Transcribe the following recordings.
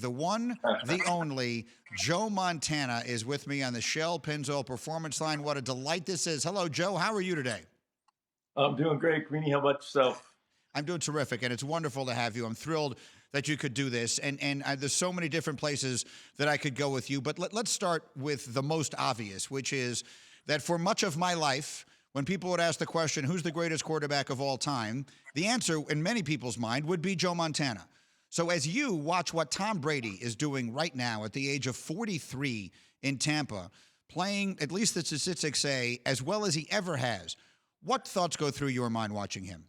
The one, the only, Joe Montana is with me on the Shell Pennzoil Performance Line. What a delight this is. Hello, Joe. How are you today? I'm doing great, Greeny. How about yourself? I'm doing terrific, and it's wonderful to have you. I'm thrilled that you could do this, and there's so many different places that I could go with you. But let's start with the most obvious, which is that for much of my life, when people would ask the question, "Who's the greatest quarterback of all time?" the answer in many people's mind would be Joe Montana. So as you watch what Tom Brady is doing right now at the age of 43 in Tampa, playing, at least the statistics say, as well as he ever has, what thoughts go through your mind watching him?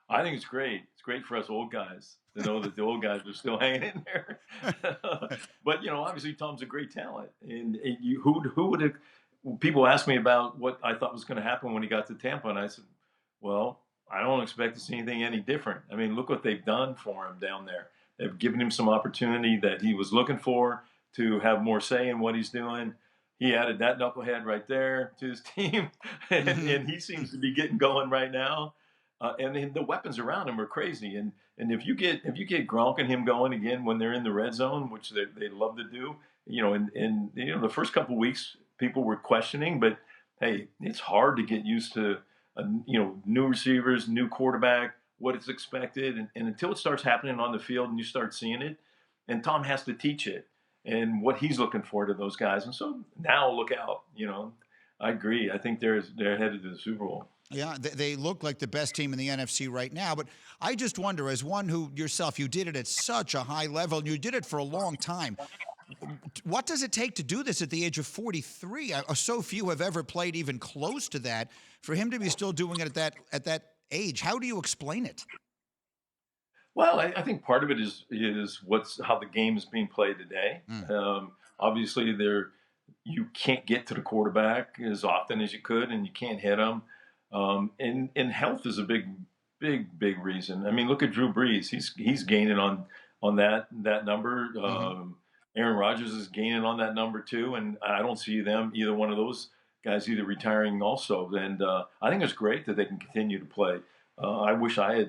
I think it's great. It's great for us old guys to know that the old guys are still hanging in there. But obviously Tom's a great talent, and who would have? People ask me about what I thought was going to happen when he got to Tampa, and I said, well, I don't expect to see anything any different. I mean, look what they've done for him down there. They've given him some opportunity that he was looking for to have more say in what he's doing. He added that knucklehead right there to his team, and he seems to be getting going right now. And then the weapons around him are crazy. And if you get Gronk and him going again when they're in the red zone, which they love to do, and the first couple of weeks people were questioning, but hey, it's hard to get used to new receivers, new quarterback, what is expected, and until it starts happening on the field and you start seeing it, and Tom has to teach it and what he's looking for to those guys. And so now look out. I agree. I think they're headed to the Super Bowl. Yeah, they look like the best team in the NFC right now. But I just wonder, as one who yourself, you did it at such a high level and you did it for a long time. What does it take to do this at the age of 43? So few have ever played even close to that. For him to be still doing it at that age, how do you explain it? Well, I think part of it is what's how the game is being played today. Mm. Obviously, you can't get to the quarterback as often as you could, and you can't hit him. And health is a big reason. I mean, look at Drew Brees. He's gaining on that number. Hmm. Aaron Rodgers is gaining on that number too, and I don't see them either one of those guys either retiring also. And I think it's great that they can continue to play. I wish I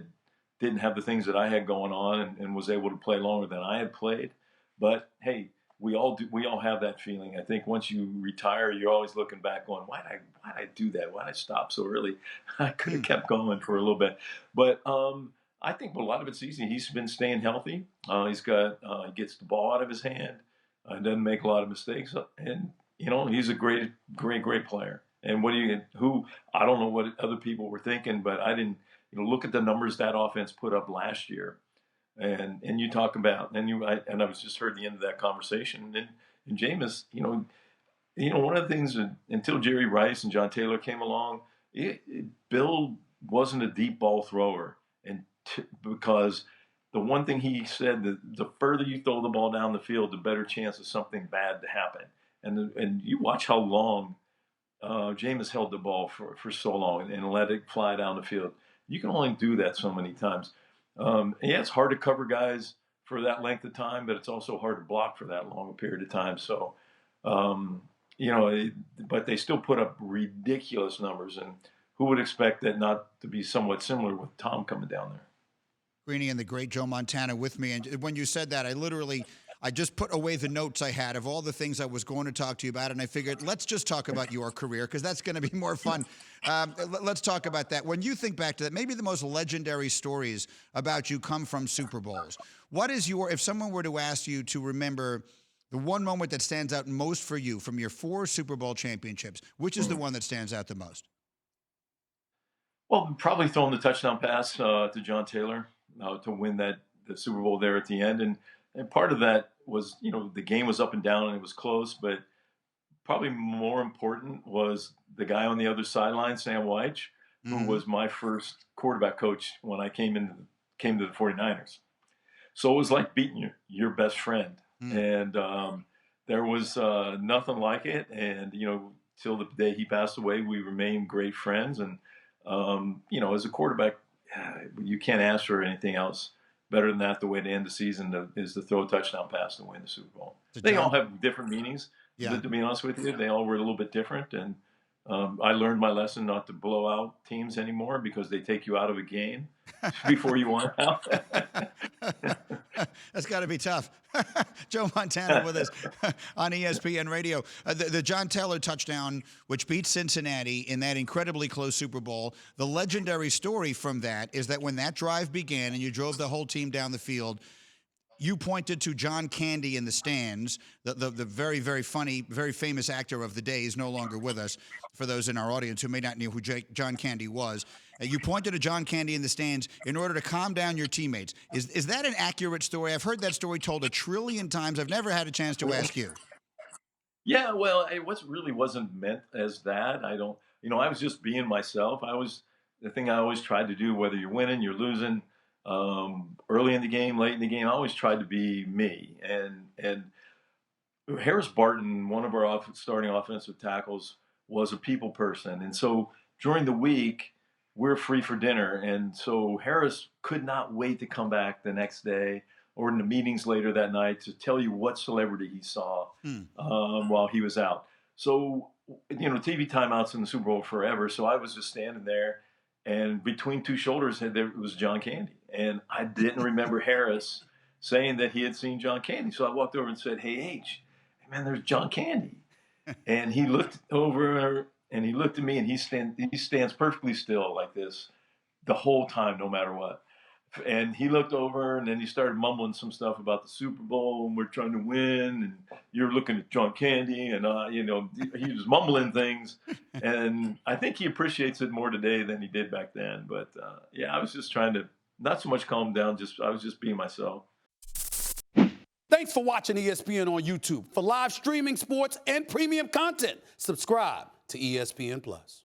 didn't have the things that I had going on and was able to play longer than I had played. But hey, we all do. We all have that feeling. I think once you retire, you're always looking back on why did I do that? Why did I stop so early? I could have kept going for a little bit. But I think a lot of it's easy. He's been staying healthy. He gets the ball out of his hand. Doesn't make a lot of mistakes, and he's a great player. And who I don't know what other people were thinking, but I didn't. Look at the numbers that offense put up last year, and you talk about and I was just heard the end of that conversation, and Jameis, one of the things that, until Jerry Rice and John Taylor came along, Bill wasn't a deep ball thrower, and because the one thing he said that the further you throw the ball down the field, the better chance of something bad to happen. And you watch how long Jameis held the ball for so long and let it fly down the field. You can only do that so many times. Yeah, it's hard to cover guys for that length of time, but it's also hard to block for that long a period of time. So, but they still put up ridiculous numbers. And who would expect that not to be somewhat similar with Tom coming down there? Greeny and the great Joe Montana with me. And when you said that, I just put away the notes I had of all the things I was going to talk to you about, and I figured let's just talk about your career because that's going to be more fun. Let's talk about that. When you think back to that, maybe the most legendary stories about you come from Super Bowls. If someone were to ask you to remember the one moment that stands out most for you from your 4 Super Bowl championships, which is the one that stands out the most? Well, probably throwing the touchdown pass to John Taylor to win the Super Bowl there at the end, and part of that was the game was up and down and it was close, but probably more important was the guy on the other sideline, Sam Weich, who Mm-hmm. was my first quarterback coach when I came to the 49ers. So it was like beating your best friend, Mm. and there was nothing like it. And till the day he passed away, we remained great friends. And as a quarterback, you can't ask for anything else better than that. The way to end the season is to throw a touchdown pass to win the Super Bowl. To They all John, have different meanings, yeah. but to be honest with you, they all were a little bit different. And I learned my lesson not to blow out teams anymore because they take you out of a game before you want out. That's got to be tough. Joe Montana with us on ESPN Radio. The John Taylor touchdown, which beat Cincinnati in that incredibly close Super Bowl. The legendary story from that is that when that drive began and you drove the whole team down the field, you pointed to John Candy in the stands, the very, very funny, very famous actor of the day. Is no longer with us, for those in our audience who may not know who John Candy was. You pointed to John Candy in the stands in order to calm down your teammates. Is that an accurate story? I've heard that story told a trillion times. I've never had a chance to ask you. Yeah, well, really wasn't meant as that. I don't, I was just being myself. The thing I always tried to do, whether you're winning, you're losing, early in the game, late in the game, I always tried to be me. And Harris Barton, one of our starting offensive tackles, was a people person. And so during the week, we're free for dinner. And so Harris could not wait to come back the next day or in the meetings later that night to tell you what celebrity he saw while he was out. So, TV timeouts in the Super Bowl forever. So I was just standing there, and between two shoulders, there was John Candy. And I didn't remember Harris saying that he had seen John Candy. So I walked over and said, "Hey, H, man, there's John Candy." And he looked over and he looked at me, and he stands perfectly still like this the whole time, no matter what. And he looked over, and then he started mumbling some stuff about the Super Bowl, and we're trying to win, and you're looking at John Candy, and he was mumbling things. And I think he appreciates it more today than he did back then. But yeah, I was just trying to not so much calm down, I was just being myself. Thanks for watching ESPN on YouTube. For live streaming, sports, and premium content, subscribe to ESPN+.